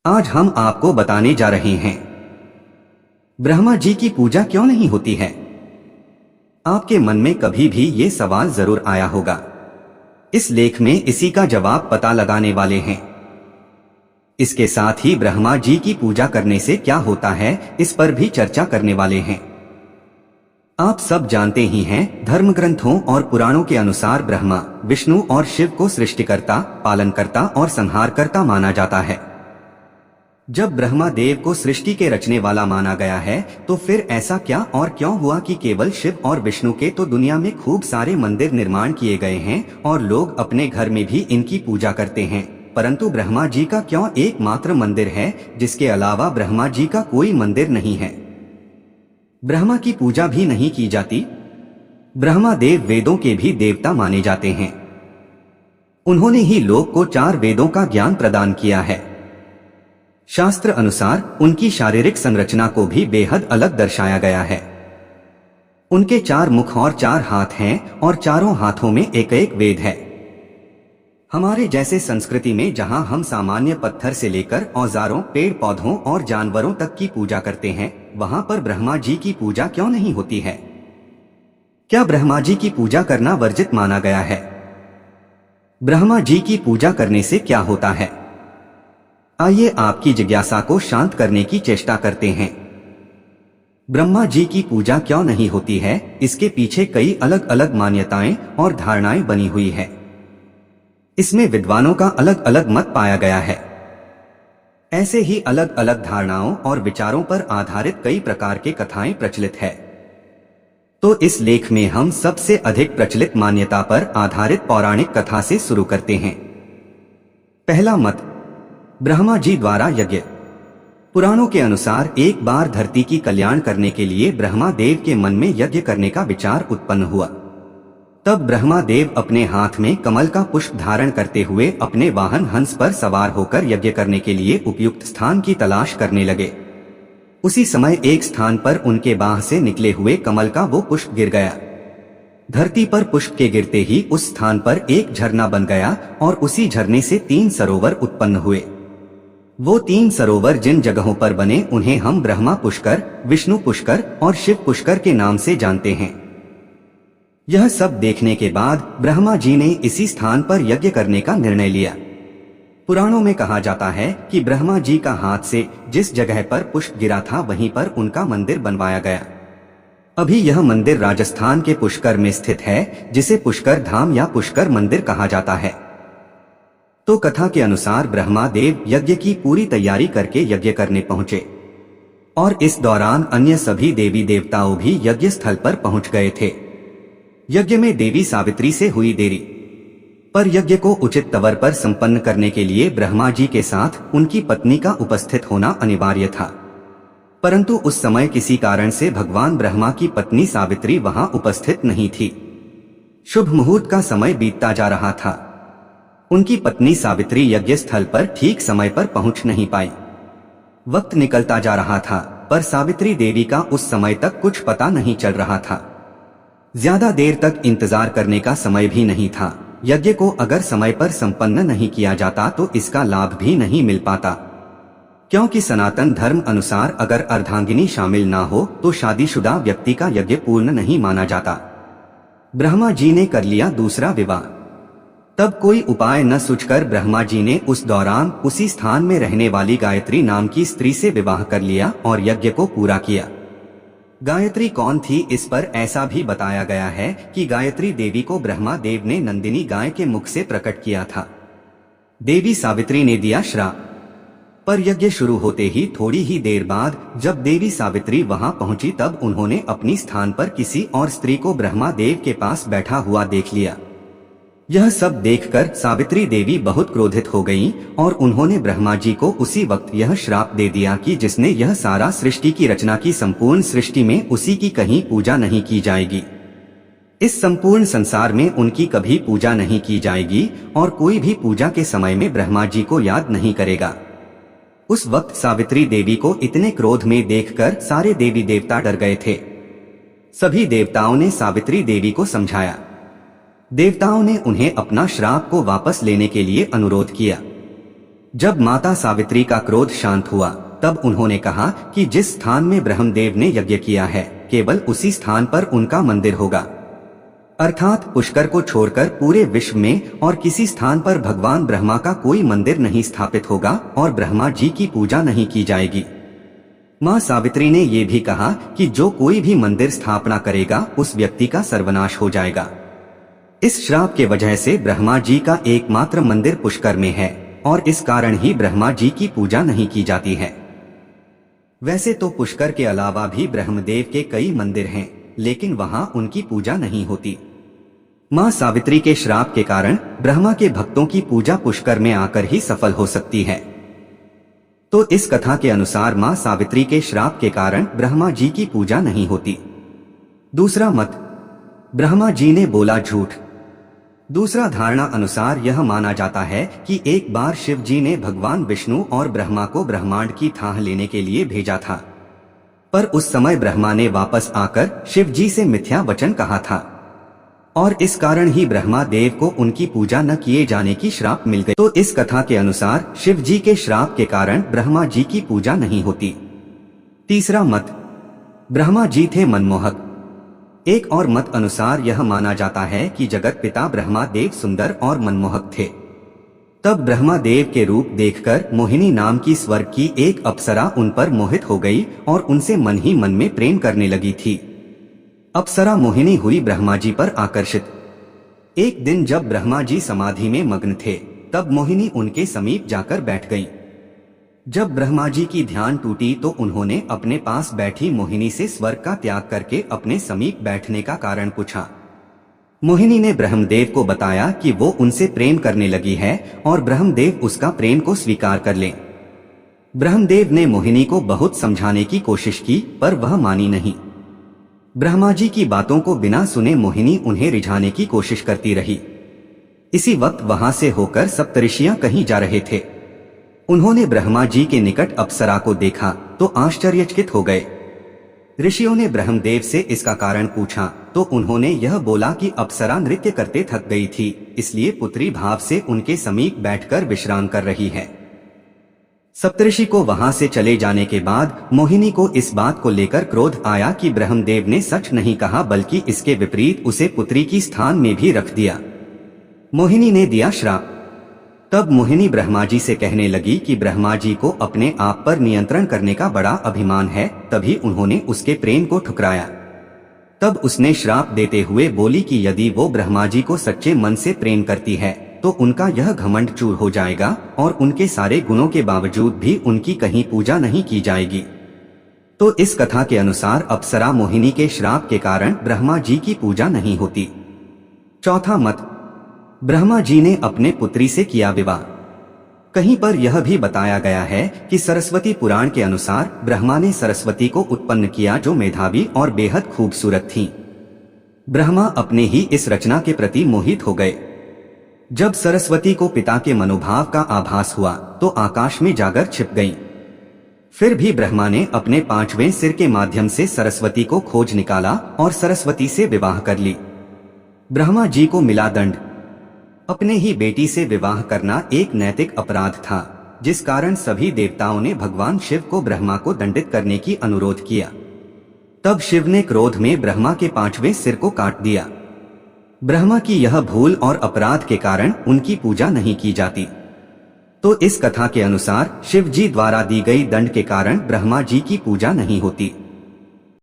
आज हम आपको बताने जा रहे हैं ब्रह्मा जी की पूजा क्यों नहीं होती है। आपके मन में कभी भी ये सवाल जरूर आया होगा। इस लेख में इसी का जवाब पता लगाने वाले हैं। इसके साथ ही ब्रह्मा जी की पूजा करने से क्या होता है, इस पर भी चर्चा करने वाले हैं। आप सब जानते ही हैं, धर्म ग्रंथों और पुराणों के अनुसार ब्रह्मा, विष्णु और शिव को सृष्टिकर्ता, पालनकर्ता और संहारकर्ता माना जाता है। जब ब्रह्मा देव को सृष्टि के रचने वाला माना गया है, तो फिर ऐसा क्या और क्यों हुआ कि केवल शिव और विष्णु के तो दुनिया में खूब सारे मंदिर निर्माण किए गए हैं और लोग अपने घर में भी इनकी पूजा करते हैं, परंतु ब्रह्मा जी का क्यों एकमात्र मंदिर है जिसके अलावा ब्रह्मा जी का कोई मंदिर नहीं है। ब्रह्मा की पूजा भी नहीं की जाती। ब्रह्मा देव वेदों के भी देवता माने जाते हैं। उन्होंने ही लोक को 4 वेदों का ज्ञान प्रदान किया है। शास्त्र अनुसार उनकी शारीरिक संरचना को भी बेहद अलग दर्शाया गया है। उनके 4 मुख और 4 हाथ हैं और चारों हाथों में एक एक वेद है। हमारे जैसे संस्कृति में जहां हम सामान्य पत्थर से लेकर औजारों, पेड़ पौधों और जानवरों तक की पूजा करते हैं, वहां पर ब्रह्मा जी की पूजा क्यों नहीं होती है? क्या ब्रह्मा जी की पूजा करना वर्जित माना गया है? ब्रह्मा जी की पूजा करने से क्या होता है? आइए आपकी जिज्ञासा को शांत करने की चेष्टा करते हैं। ब्रह्मा जी की पूजा क्यों नहीं होती है, इसके पीछे कई अलग अलग मान्यताएं और धारणाएं बनी हुई है। इसमें विद्वानों का अलग अलग मत पाया गया है। ऐसे ही अलग अलग धारणाओं और विचारों पर आधारित कई प्रकार के कथाएं प्रचलित है। तो इस लेख में हम सबसे अधिक प्रचलित मान्यता पर आधारित पौराणिक कथा से शुरू करते हैं। पहला मत, ब्रह्मा जी द्वारा यज्ञ। पुराणों के अनुसार एक बार धरती की कल्याण करने के लिए ब्रह्मा देव के मन में यज्ञ करने का विचार उत्पन्न हुआ। तब ब्रह्मा देव अपने हाथ में कमल का पुष्प धारण करते हुए अपने वाहन हंस पर सवार होकर यज्ञ करने के लिए उपयुक्त स्थान की तलाश करने लगे। उसी समय एक स्थान पर उनके बाह से निकले हुए कमल का वो पुष्प गिर गया। धरती पर पुष्प के गिरते ही उस स्थान पर एक झरना बन गया और उसी झरने से 3 सरोवर उत्पन्न हुए। वो 3 सरोवर जिन जगहों पर बने उन्हें हम ब्रह्मा पुष्कर, विष्णु पुष्कर और शिव पुष्कर के नाम से जानते हैं। यह सब देखने के बाद ब्रह्मा जी ने इसी स्थान पर यज्ञ करने का निर्णय लिया। पुराणों में कहा जाता है कि ब्रह्मा जी का हाथ से जिस जगह पर पुष्प गिरा था वहीं पर उनका मंदिर बनवाया गया। अभी यह मंदिर राजस्थान के पुष्कर में स्थित है, जिसे पुष्कर धाम या पुष्कर मंदिर कहा जाता है। तो कथा के अनुसार ब्रह्मा देव यज्ञ की पूरी तैयारी करके यज्ञ करने पहुंचे और इस दौरान अन्य सभी देवी देवताओं भी यज्ञ स्थल पर पहुंच गए थे। यज्ञ में देवी सावित्री से हुई देरी, पर यज्ञ को उचित तवर पर संपन्न करने के लिए ब्रह्मा जी के साथ उनकी पत्नी का उपस्थित होना अनिवार्य था, परंतु उस समय किसी कारण से भगवान ब्रह्मा की पत्नी सावित्री वहां उपस्थित नहीं थी। शुभ मुहूर्त का समय बीतता जा रहा था। उनकी पत्नी सावित्री यज्ञ स्थल पर ठीक समय पर पहुंच नहीं पाई। वक्त निकलता जा रहा था, पर सावित्री देवी का उस समय तक कुछ पता नहीं चल रहा था। ज्यादा देर तक इंतजार करने का समय भी नहीं था। यज्ञ को अगर समय पर संपन्न नहीं किया जाता तो इसका लाभ भी नहीं मिल पाता, क्योंकि सनातन धर्म अनुसार अगर अर्धांगिनी शामिल ना हो तो शादीशुदा व्यक्ति का यज्ञ पूर्ण नहीं माना जाता। ब्रह्मा जी ने कर लिया दूसरा विवाह। तब कोई उपाय न सूझकर ब्रह्मा जी ने उस दौरान उसी स्थान में रहने वाली गायत्री नाम की स्त्री से विवाह कर लिया और यज्ञ को पूरा किया। गायत्री कौन थी, इस पर ऐसा भी बताया गया है कि गायत्री देवी को ब्रह्मा देव ने नंदिनी गाय के मुख से प्रकट किया था। देवी सावित्री ने दिया श्राप, पर यज्ञ शुरू होते ही थोड़ी ही देर बाद जब देवी सावित्री वहां पहुंची तब उन्होंने अपनी स्थान पर किसी और स्त्री को ब्रह्मा देव के पास बैठा हुआ देख लिया। यह सब देखकर सावित्री देवी बहुत क्रोधित हो गईं और उन्होंने ब्रह्मा जी को उसी वक्त यह श्राप दे दिया कि जिसने यह सारा सृष्टि की रचना की, संपूर्ण सृष्टि में उसी की कहीं पूजा नहीं की जाएगी। इस संपूर्ण संसार में उनकी कभी पूजा नहीं की जाएगी और कोई भी पूजा के समय में ब्रह्मा जी को याद नहीं करेगा। उस वक्त सावित्री देवी को इतने क्रोध में देखकर सारे देवी देवता डर गए थे। सभी देवताओं ने सावित्री देवी को समझाया। देवताओं ने उन्हें अपना श्राप को वापस लेने के लिए अनुरोध किया। जब माता सावित्री का क्रोध शांत हुआ तब उन्होंने कहा कि जिस स्थान में ब्रह्मदेव ने यज्ञ किया है केवल उसी स्थान पर उनका मंदिर होगा, अर्थात पुष्कर को छोड़कर पूरे विश्व में और किसी स्थान पर भगवान ब्रह्मा का कोई मंदिर नहीं स्थापित होगा और ब्रह्मा जी की पूजा नहीं की जाएगी। मां सावित्री ने ये भी कहा कि जो कोई भी मंदिर स्थापना करेगा उस व्यक्ति का सर्वनाश हो जाएगा। इस श्राप के वजह से ब्रह्मा जी का एकमात्र मंदिर पुष्कर में है और इस कारण ही ब्रह्मा जी की पूजा नहीं की जाती है। वैसे तो पुष्कर के अलावा भी ब्रह्मदेव के कई मंदिर हैं, लेकिन वहां उनकी पूजा नहीं होती। मां सावित्री के श्राप के कारण ब्रह्मा के भक्तों की पूजा पुष्कर में आकर ही सफल हो सकती है। तो इस कथा के अनुसार मां सावित्री के श्राप के कारण ब्रह्मा जी की पूजा नहीं होती। दूसरा मत, ब्रह्मा जी ने बोला झूठ। दूसरा धारणा अनुसार यह माना जाता है कि एक बार शिव जी ने भगवान विष्णु और ब्रह्मा को ब्रह्मांड की थाह लेने के लिए भेजा था, पर उस समय ब्रह्मा ने वापस आकर शिव जी से मिथ्या वचन कहा था और इस कारण ही ब्रह्मा देव को उनकी पूजा न किए जाने की श्राप मिल गई। तो इस कथा के अनुसार शिव जी के श्राप के कारण ब्रह्मा जी की पूजा नहीं होती। तीसरा मत, ब्रह्मा जी थे मनमोहक। एक और मत अनुसार यह माना जाता है कि जगत पिता ब्रह्मा देव सुंदर और मनमोहक थे। तब ब्रह्मा देव के रूप देखकर मोहिनी नाम की स्वर्ग की एक अप्सरा उन पर मोहित हो गई और उनसे मन ही मन में प्रेम करने लगी थी। अप्सरा मोहिनी हुई ब्रह्मा जी पर आकर्षित। एक दिन जब ब्रह्मा जी समाधि में मग्न थे तब मोहिनी उनके समीप जाकर बैठ गई। जब ब्रह्मा जी की ध्यान टूटी तो उन्होंने अपने पास बैठी मोहिनी से स्वर्ग का त्याग करके अपने समीप बैठने का कारण पूछा। मोहिनी ने ब्रह्मदेव को बताया कि वो उनसे प्रेम करने लगी है और ब्रह्मदेव उसका प्रेम को स्वीकार कर लें। ब्रह्मदेव ने मोहिनी को बहुत समझाने की कोशिश की पर वह मानी नहीं। ब्रह्मा जी की बातों को बिना सुने मोहिनी उन्हें रिझाने की कोशिश करती रही। इसी वक्त वहां से होकर सप्तऋषियां कहीं जा रहे थे। उन्होंने ब्रह्मा जी के निकट अप्सरा को देखा तो आश्चर्यचकित हो गए। ऋषियों ने ब्रह्मदेव से इसका कारण पूछा तो उन्होंने यह बोला कि अप्सरा नृत्य करते थक गई थी, इसलिए पुत्री भाव से उनके समीप बैठकर विश्राम कर रही है। सप्तऋषि को वहां से चले जाने के बाद मोहिनी को इस बात को लेकर क्रोध आया कि ब्रह्मदेव ने सच नहीं कहा बल्कि इसके विपरीत उसे पुत्री की स्थान में भी रख दिया। मोहिनी ने दिया श्राप। तब मोहिनी ब्रह्मा जी से कहने लगी कि ब्रह्मा जी को अपने आप पर नियंत्रण करने का बड़ा अभिमान है, तभी उन्होंने उसके प्रेम को ठुकराया। तब उसने श्राप देते हुए बोली कि यदि वो ब्रह्मा जी को सच्चे मन से प्रेम करती है तो उनका यह घमंड चूर हो जाएगा और उनके सारे गुणों के बावजूद भी उनकी कहीं पूजा नहीं की जाएगी। तो इस कथा के अनुसार अप्सरा मोहिनी के श्राप के कारण ब्रह्मा जी की पूजा नहीं होती। चौथा मत, ब्रह्मा जी ने अपने पुत्री से किया विवाह। कहीं पर यह भी बताया गया है कि सरस्वती पुराण के अनुसार ब्रह्मा ने सरस्वती को उत्पन्न किया जो मेधावी और बेहद खूबसूरत थीं। ब्रह्मा अपने ही इस रचना के प्रति मोहित हो गए। जब सरस्वती को पिता के मनोभाव का आभास हुआ तो आकाश में जाकर छिप गईं। फिर भी ब्रह्मा ने अपने 5वें सिर के माध्यम से सरस्वती को खोज निकाला और सरस्वती से विवाह कर ली। ब्रह्मा जी को मिला दंड। अपने ही बेटी से विवाह करना एक नैतिक अपराध था, जिस कारण सभी देवताओं ने भगवान शिव को ब्रह्मा को दंडित करने की अनुरोध किया। तब शिव ने क्रोध में ब्रह्मा के 5वें सिर को काट दिया। ब्रह्मा की यह भूल और अपराध के कारण उनकी पूजा नहीं की जाती। तो इस कथा के अनुसार शिव जी द्वारा दी गई दंड के कारण ब्रह्मा जी की पूजा नहीं होती।